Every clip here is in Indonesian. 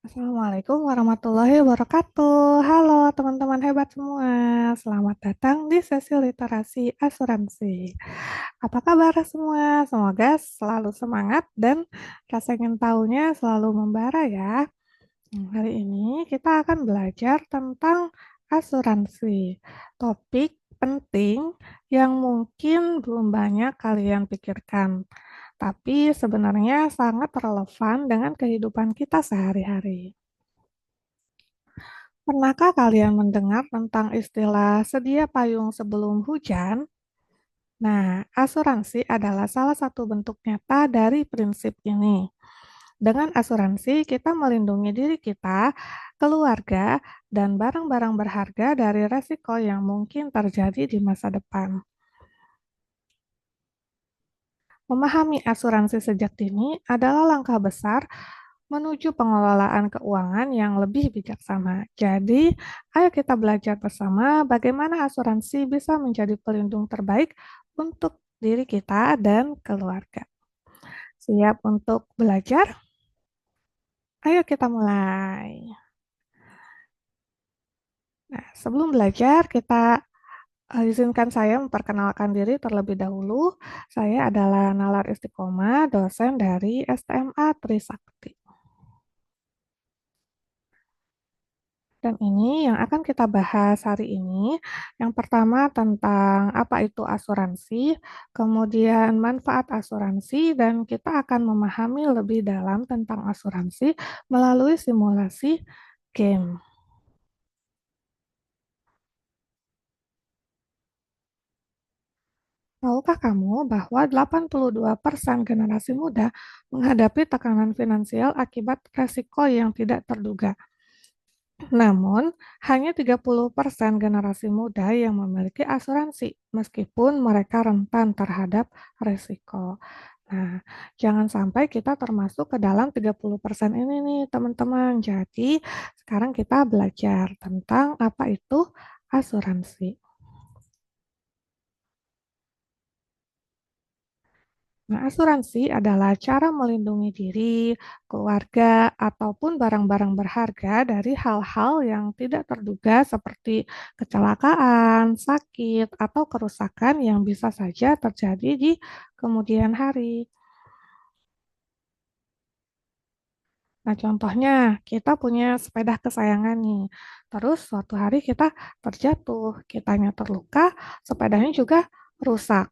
Assalamualaikum warahmatullahi wabarakatuh. Halo teman-teman hebat semua. Selamat datang di sesi literasi asuransi. Apa kabar semua? Semoga selalu semangat dan rasa ingin tahunya selalu membara ya. Hari ini kita akan belajar tentang asuransi. Topik penting yang mungkin belum banyak kalian pikirkan, tapi sebenarnya sangat relevan dengan kehidupan kita sehari-hari. Pernahkah kalian mendengar tentang istilah sedia payung sebelum hujan? Nah, asuransi adalah salah satu bentuk nyata dari prinsip ini. Dengan asuransi, kita melindungi diri kita, keluarga, dan barang-barang berharga dari resiko yang mungkin terjadi di masa depan. Memahami asuransi sejak dini adalah langkah besar menuju pengelolaan keuangan yang lebih bijaksana. Jadi, ayo kita belajar bersama bagaimana asuransi bisa menjadi pelindung terbaik untuk diri kita dan keluarga. Siap untuk belajar? Ayo kita mulai. Nah, sebelum belajar, izinkan saya memperkenalkan diri terlebih dahulu. Saya adalah Nalar Istiqomah, dosen dari STMA Trisakti. Dan ini yang akan kita bahas hari ini. Yang pertama tentang apa itu asuransi, kemudian manfaat asuransi, dan kita akan memahami lebih dalam tentang asuransi melalui simulasi game. Tahukah kamu bahwa 82% generasi muda menghadapi tekanan finansial akibat resiko yang tidak terduga? Namun, hanya 30% generasi muda yang memiliki asuransi, meskipun mereka rentan terhadap risiko. Nah, jangan sampai kita termasuk ke dalam 30% ini nih, teman-teman. Jadi, sekarang kita belajar tentang apa itu asuransi. Nah, asuransi adalah cara melindungi diri, keluarga, ataupun barang-barang berharga dari hal-hal yang tidak terduga seperti kecelakaan, sakit, atau kerusakan yang bisa saja terjadi di kemudian hari. Nah, contohnya kita punya sepeda kesayangan nih. Terus suatu hari kita terjatuh, kitanya terluka, sepedanya juga rusak.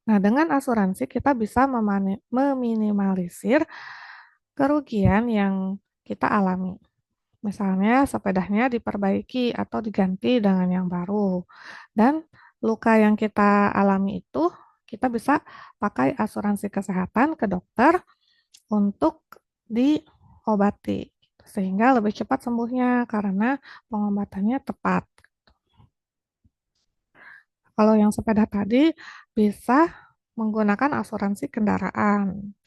Nah, dengan asuransi kita bisa meminimalisir kerugian yang kita alami. Misalnya sepedanya diperbaiki atau diganti dengan yang baru. Dan luka yang kita alami itu kita bisa pakai asuransi kesehatan ke dokter untuk diobati sehingga lebih cepat sembuhnya karena pengobatannya tepat. Kalau yang sepeda tadi bisa menggunakan asuransi kendaraan.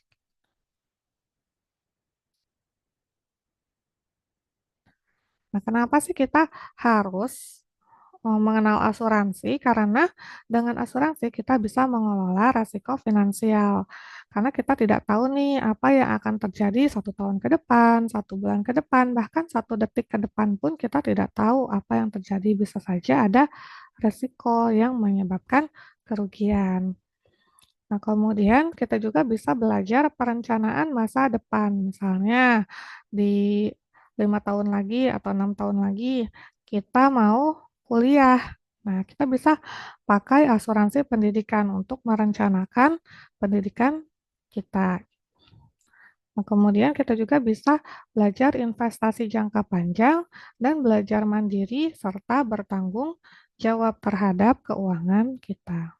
Nah, kenapa sih kita harus mengenal asuransi? Karena dengan asuransi kita bisa mengelola risiko finansial. Karena kita tidak tahu nih apa yang akan terjadi 1 tahun ke depan, 1 bulan ke depan, bahkan 1 detik ke depan pun kita tidak tahu apa yang terjadi. Bisa saja ada risiko yang menyebabkan kerugian. Nah, kemudian kita juga bisa belajar perencanaan masa depan. Misalnya di 5 tahun lagi atau 6 tahun lagi kita mau kuliah. Nah, kita bisa pakai asuransi pendidikan untuk merencanakan pendidikan kita. Nah, kemudian kita juga bisa belajar investasi jangka panjang dan belajar mandiri serta bertanggung jawab terhadap keuangan kita.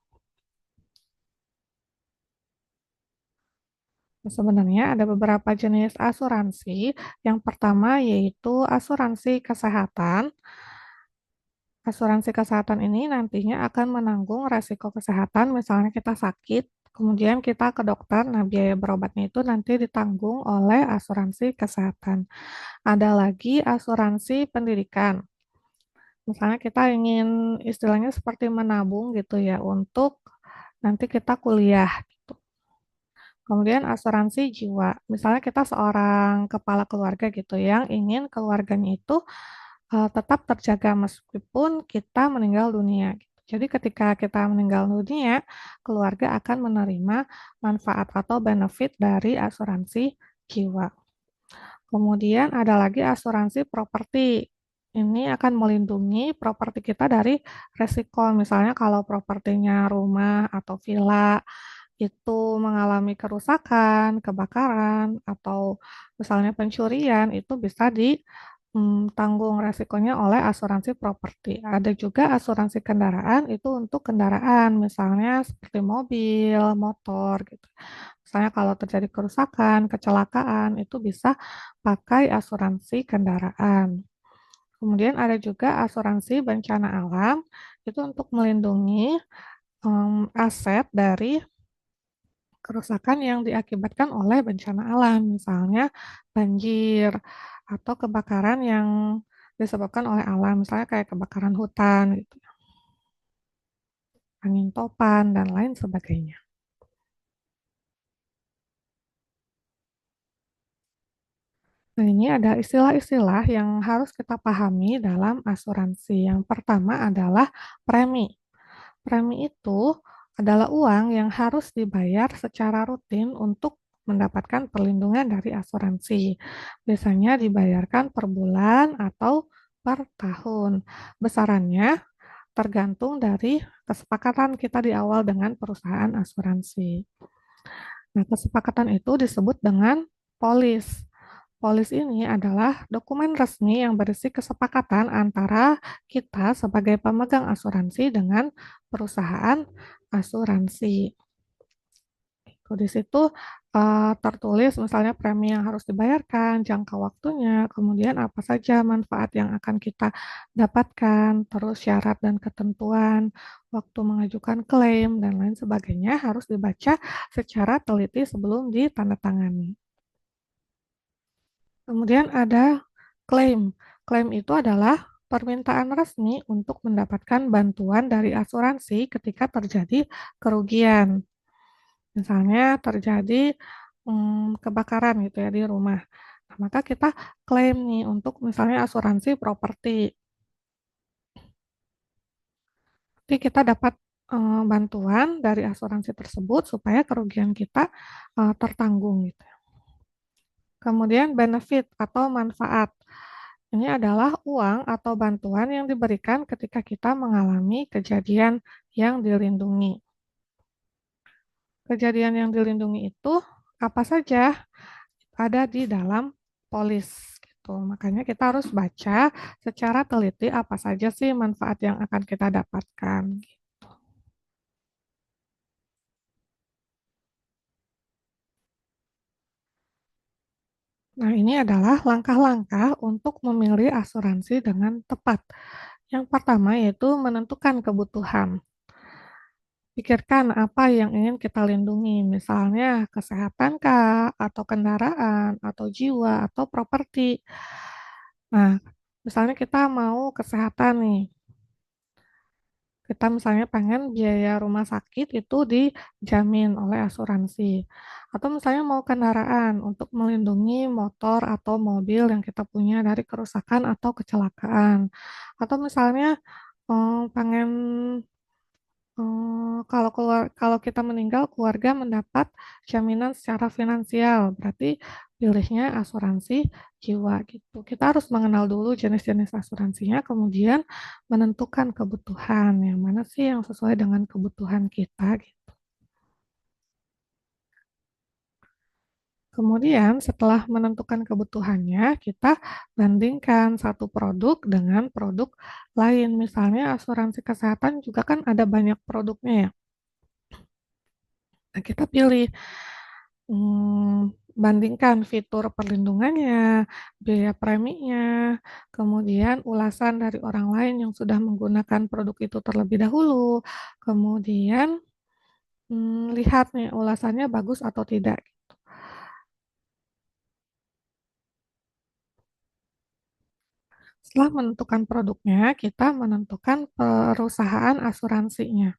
Sebenarnya ada beberapa jenis asuransi. Yang pertama yaitu asuransi kesehatan. Asuransi kesehatan ini nantinya akan menanggung resiko kesehatan, misalnya kita sakit, kemudian kita ke dokter, nah biaya berobatnya itu nanti ditanggung oleh asuransi kesehatan. Ada lagi asuransi pendidikan. Misalnya kita ingin istilahnya seperti menabung gitu ya untuk nanti kita kuliah gitu. Kemudian asuransi jiwa. Misalnya kita seorang kepala keluarga gitu yang ingin keluarganya itu tetap terjaga meskipun kita meninggal dunia, gitu. Jadi ketika kita meninggal dunia, keluarga akan menerima manfaat atau benefit dari asuransi jiwa. Kemudian ada lagi asuransi properti. Ini akan melindungi properti kita dari resiko. Misalnya kalau propertinya rumah atau villa itu mengalami kerusakan, kebakaran, atau misalnya pencurian, itu bisa ditanggung resikonya oleh asuransi properti. Ada juga asuransi kendaraan, itu untuk kendaraan, misalnya seperti mobil, motor, gitu. Misalnya kalau terjadi kerusakan, kecelakaan, itu bisa pakai asuransi kendaraan. Kemudian ada juga asuransi bencana alam, itu untuk melindungi aset dari kerusakan yang diakibatkan oleh bencana alam, misalnya banjir atau kebakaran yang disebabkan oleh alam, misalnya kayak kebakaran hutan, gitu, angin topan, dan lain sebagainya. Nah, ini ada istilah-istilah yang harus kita pahami dalam asuransi. Yang pertama adalah premi. Premi itu adalah uang yang harus dibayar secara rutin untuk mendapatkan perlindungan dari asuransi. Biasanya dibayarkan per bulan atau per tahun. Besarannya tergantung dari kesepakatan kita di awal dengan perusahaan asuransi. Nah, kesepakatan itu disebut dengan polis. Polis ini adalah dokumen resmi yang berisi kesepakatan antara kita sebagai pemegang asuransi dengan perusahaan asuransi. Di situ tertulis misalnya premi yang harus dibayarkan, jangka waktunya, kemudian apa saja manfaat yang akan kita dapatkan, terus syarat dan ketentuan, waktu mengajukan klaim, dan lain sebagainya harus dibaca secara teliti sebelum ditandatangani. Kemudian ada klaim. Klaim itu adalah permintaan resmi untuk mendapatkan bantuan dari asuransi ketika terjadi kerugian. Misalnya terjadi kebakaran gitu ya di rumah. Nah, maka kita klaim nih untuk misalnya asuransi properti. Jadi kita dapat bantuan dari asuransi tersebut supaya kerugian kita tertanggung gitu. Kemudian benefit atau manfaat. Ini adalah uang atau bantuan yang diberikan ketika kita mengalami kejadian yang dilindungi. Kejadian yang dilindungi itu apa saja ada di dalam polis gitu. Makanya kita harus baca secara teliti apa saja sih manfaat yang akan kita dapatkan. Nah, ini adalah langkah-langkah untuk memilih asuransi dengan tepat. Yang pertama yaitu menentukan kebutuhan. Pikirkan apa yang ingin kita lindungi, misalnya kesehatan kah, atau kendaraan, atau jiwa, atau properti. Nah, misalnya kita mau kesehatan nih, kita misalnya pengen biaya rumah sakit itu dijamin oleh asuransi. Atau misalnya mau kendaraan untuk melindungi motor atau mobil yang kita punya dari kerusakan atau kecelakaan. Atau misalnya pengen kalau kita meninggal, keluarga mendapat jaminan secara finansial, berarti pilihnya asuransi jiwa gitu. Kita harus mengenal dulu jenis-jenis asuransinya, kemudian menentukan kebutuhan yang mana sih yang sesuai dengan kebutuhan kita gitu. Kemudian setelah menentukan kebutuhannya, kita bandingkan satu produk dengan produk lain. Misalnya asuransi kesehatan juga kan ada banyak produknya ya. Nah, kita pilih bandingkan fitur perlindungannya, biaya preminya, kemudian ulasan dari orang lain yang sudah menggunakan produk itu terlebih dahulu, kemudian lihat nih ulasannya bagus atau tidak. Setelah menentukan produknya, kita menentukan perusahaan asuransinya.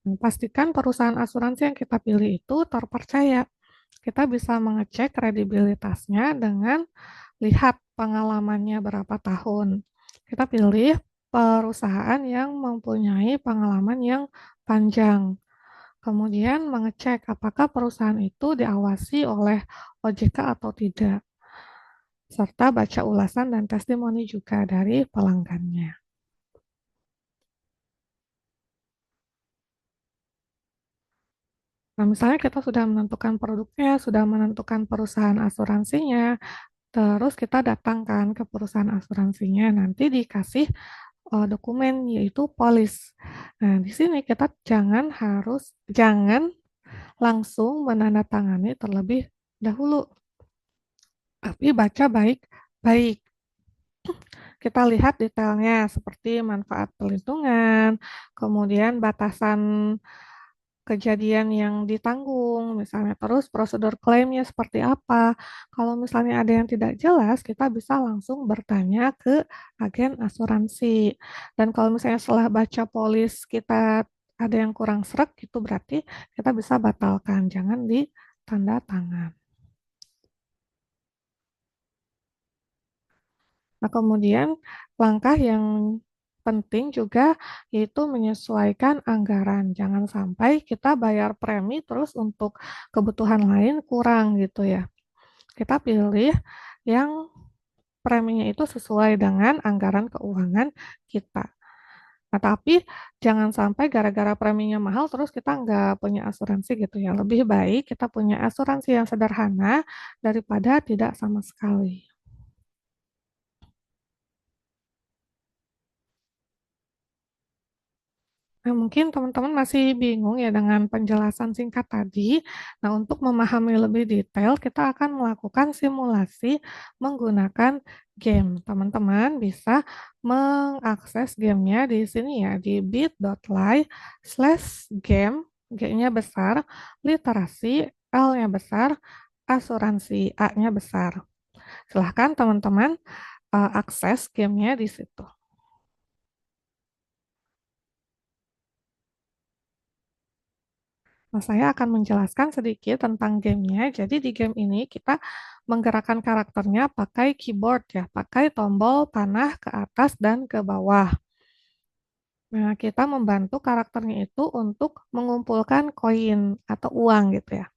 Pastikan perusahaan asuransi yang kita pilih itu terpercaya. Kita bisa mengecek kredibilitasnya dengan lihat pengalamannya berapa tahun. Kita pilih perusahaan yang mempunyai pengalaman yang panjang. Kemudian mengecek apakah perusahaan itu diawasi oleh OJK atau tidak, serta baca ulasan dan testimoni juga dari pelanggannya. Nah, misalnya kita sudah menentukan produknya, sudah menentukan perusahaan asuransinya, terus kita datangkan ke perusahaan asuransinya, nanti dikasih dokumen yaitu polis. Nah, di sini kita jangan langsung menandatangani terlebih dahulu, tapi baca baik-baik. Kita lihat detailnya seperti manfaat pelindungan, kemudian batasan kejadian yang ditanggung, misalnya terus prosedur klaimnya seperti apa. Kalau misalnya ada yang tidak jelas, kita bisa langsung bertanya ke agen asuransi. Dan kalau misalnya setelah baca polis kita ada yang kurang srek, itu berarti kita bisa batalkan, jangan ditanda tangan. Nah, kemudian langkah yang penting juga yaitu menyesuaikan anggaran. Jangan sampai kita bayar premi terus untuk kebutuhan lain kurang gitu ya. Kita pilih yang preminya itu sesuai dengan anggaran keuangan kita. Nah, tapi jangan sampai gara-gara preminya mahal terus kita nggak punya asuransi gitu ya. Lebih baik kita punya asuransi yang sederhana daripada tidak sama sekali. Nah, mungkin teman-teman masih bingung ya dengan penjelasan singkat tadi. Nah, untuk memahami lebih detail, kita akan melakukan simulasi menggunakan game. Teman-teman bisa mengakses gamenya di sini ya, di bit.ly/game, G-nya besar, literasi, L-nya besar, asuransi, A-nya besar. Silahkan teman-teman akses gamenya di situ. Nah, saya akan menjelaskan sedikit tentang gamenya. Jadi di game ini kita menggerakkan karakternya pakai keyboard ya, pakai tombol panah ke atas dan ke bawah. Nah, kita membantu karakternya itu untuk mengumpulkan koin atau uang gitu ya.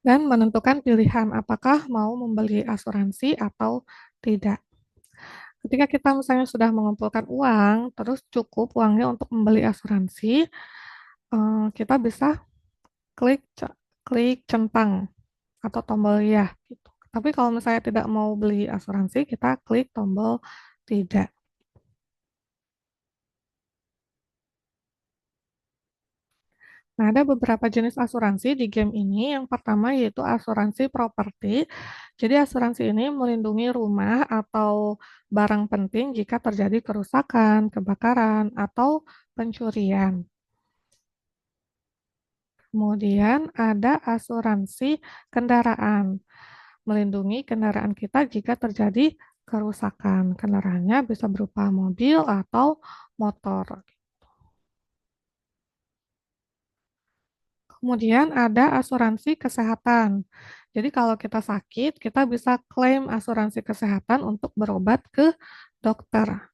Dan menentukan pilihan apakah mau membeli asuransi atau tidak. Ketika kita misalnya sudah mengumpulkan uang, terus cukup uangnya untuk membeli asuransi, kita bisa klik klik centang atau tombol ya gitu. Tapi kalau misalnya tidak mau beli asuransi, kita klik tombol tidak. Nah, ada beberapa jenis asuransi di game ini. Yang pertama yaitu asuransi properti. Jadi asuransi ini melindungi rumah atau barang penting jika terjadi kerusakan, kebakaran, atau pencurian. Kemudian ada asuransi kendaraan, melindungi kendaraan kita jika terjadi kerusakan. Kendaraannya bisa berupa mobil atau motor. Kemudian ada asuransi kesehatan. Jadi kalau kita sakit, kita bisa klaim asuransi kesehatan untuk berobat ke dokter.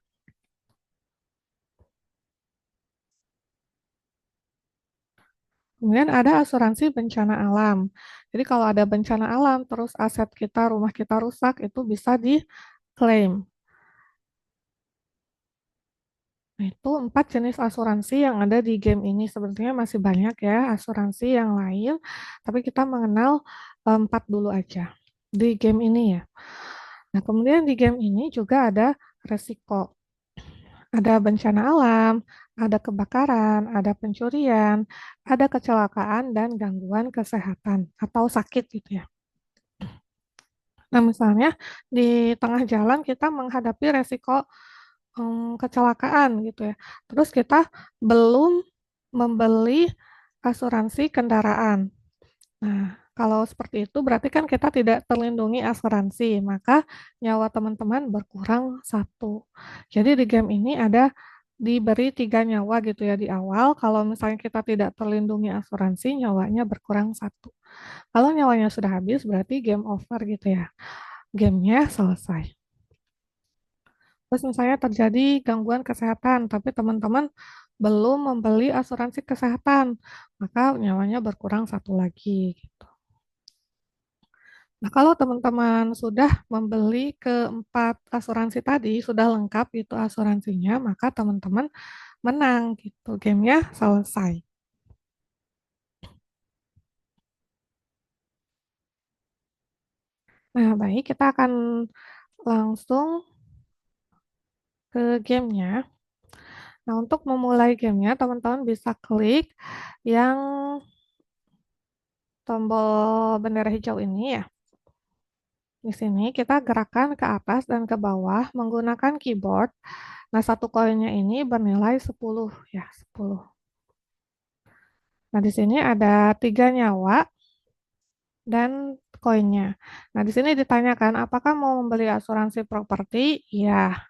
Kemudian ada asuransi bencana alam. Jadi kalau ada bencana alam, terus aset kita, rumah kita rusak, itu bisa diklaim. Nah, itu 4 jenis asuransi yang ada di game ini. Sebetulnya masih banyak ya asuransi yang lain, tapi kita mengenal 4 dulu aja di game ini ya. Nah, kemudian di game ini juga ada resiko. Ada bencana alam, ada kebakaran, ada pencurian, ada kecelakaan, dan gangguan kesehatan atau sakit gitu ya. Nah, misalnya di tengah jalan kita menghadapi resiko kecelakaan gitu ya. Terus kita belum membeli asuransi kendaraan. Nah, kalau seperti itu berarti kan kita tidak terlindungi asuransi, maka nyawa teman-teman berkurang satu. Jadi di game ini ada diberi 3 nyawa gitu ya di awal. Kalau misalnya kita tidak terlindungi asuransi, nyawanya berkurang satu. Kalau nyawanya sudah habis, berarti game over gitu ya. Gamenya selesai. Terus misalnya terjadi gangguan kesehatan, tapi teman-teman belum membeli asuransi kesehatan, maka nyawanya berkurang satu lagi gitu. Nah, kalau teman-teman sudah membeli keempat asuransi tadi, sudah lengkap itu asuransinya, maka teman-teman menang gitu. Gamenya selesai. Nah, baik, kita akan langsung ke gamenya. Nah, untuk memulai gamenya, teman-teman bisa klik yang tombol bendera hijau ini ya. Di sini kita gerakkan ke atas dan ke bawah menggunakan keyboard. Nah, satu koinnya ini bernilai 10 ya, 10. Nah, di sini ada 3 nyawa dan koinnya. Nah, di sini ditanyakan apakah mau membeli asuransi properti? Ya,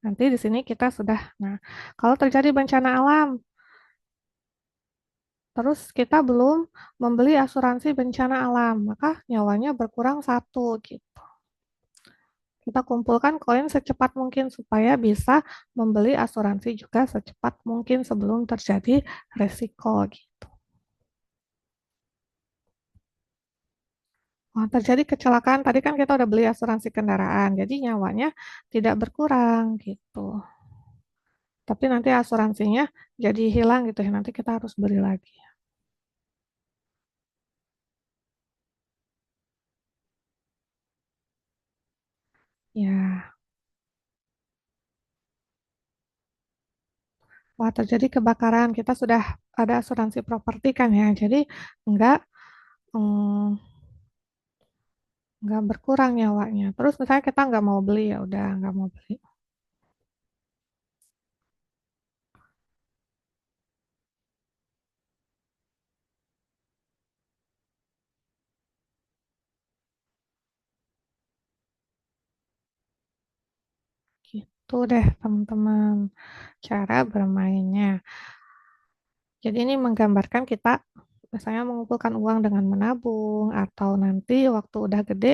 nanti di sini kita sudah. Nah, kalau terjadi bencana alam, terus kita belum membeli asuransi bencana alam, maka nyawanya berkurang satu gitu. Kita kumpulkan koin secepat mungkin supaya bisa membeli asuransi juga secepat mungkin sebelum terjadi resiko gitu. Oh, terjadi kecelakaan, tadi kan kita udah beli asuransi kendaraan, jadi nyawanya tidak berkurang gitu. Tapi nanti asuransinya jadi hilang gitu ya, nanti kita harus beli lagi. Ya, wah terjadi kebakaran, kita sudah ada asuransi properti kan ya, jadi enggak mm, nggak berkurang nyawanya. Terus misalnya kita nggak mau beli ya udah nggak mau beli gitu deh teman-teman cara bermainnya. Jadi ini menggambarkan kita misalnya mengumpulkan uang dengan menabung atau nanti waktu udah gede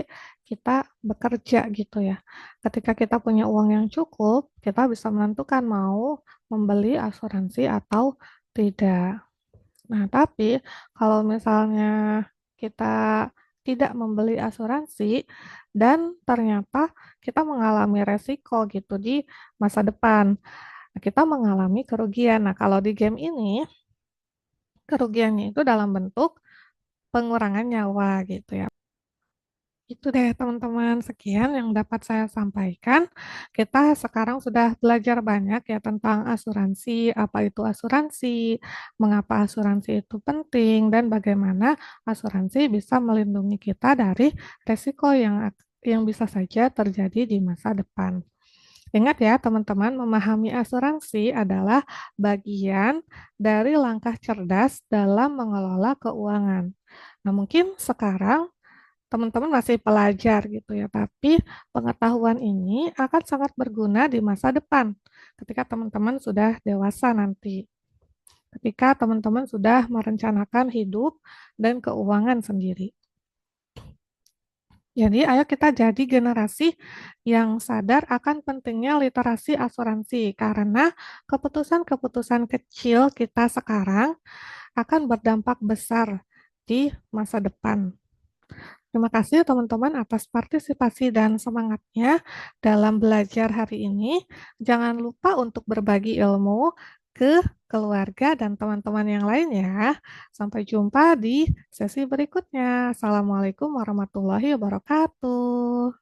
kita bekerja gitu ya. Ketika kita punya uang yang cukup, kita bisa menentukan mau membeli asuransi atau tidak. Nah, tapi kalau misalnya kita tidak membeli asuransi dan ternyata kita mengalami resiko gitu di masa depan, kita mengalami kerugian. Nah, kalau di game ini kerugiannya itu dalam bentuk pengurangan nyawa gitu ya. Itu deh teman-teman, sekian yang dapat saya sampaikan. Kita sekarang sudah belajar banyak ya tentang asuransi, apa itu asuransi, mengapa asuransi itu penting, dan bagaimana asuransi bisa melindungi kita dari resiko yang bisa saja terjadi di masa depan. Ingat ya teman-teman, memahami asuransi adalah bagian dari langkah cerdas dalam mengelola keuangan. Nah, mungkin sekarang teman-teman masih pelajar gitu ya, tapi pengetahuan ini akan sangat berguna di masa depan ketika teman-teman sudah dewasa nanti, ketika teman-teman sudah merencanakan hidup dan keuangan sendiri. Jadi, ayo kita jadi generasi yang sadar akan pentingnya literasi asuransi, karena keputusan-keputusan kecil kita sekarang akan berdampak besar di masa depan. Terima kasih teman-teman atas partisipasi dan semangatnya dalam belajar hari ini. Jangan lupa untuk berbagi ilmu ke keluarga dan teman-teman yang lain ya. Sampai jumpa di sesi berikutnya. Assalamualaikum warahmatullahi wabarakatuh.